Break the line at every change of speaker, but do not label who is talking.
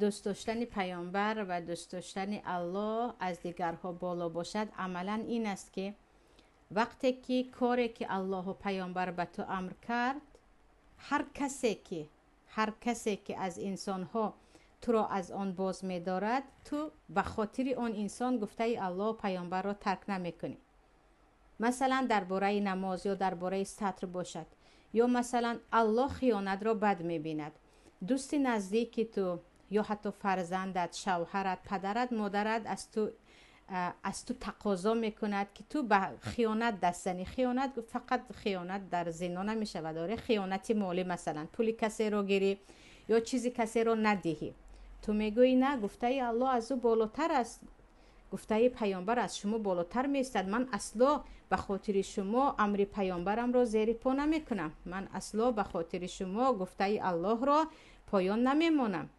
دوست داشتن پیامبر و دوست داشتن الله از دیگرها بالا باشد عملا این است که وقتی که کاری که الله و پیامبر به تو امر کرد، هر کسی که از انسان ها تو را از آن باز می دارد، تو به خاطر آن انسان گفته الله و پیامبر را ترک نمی کنی. مثلا درباره نماز یا درباره سطر باشد، یا مثلا الله خیانت را بد می بیند. دوست نزدیک تو یا حتی فرزندت، شوهرت، پدرت، مادرت از تو تقاضا میکند که تو به خیانت دست زنی. خیانت فقط خیانت در زنا نمیشه و داره خیانت مالی، مثلا پول کسی رو گیری یا چیزی کسی رو ندهی، تو میگویی نه، گفته الله از او بالاتر است، گفته پیامبر از شما بالاتر میستد، من اصلا به خاطر شما امر پیامبرم را زیر پا نمیکنم، من اصلا به خاطر شما گفته الله را پایان نمیمانم.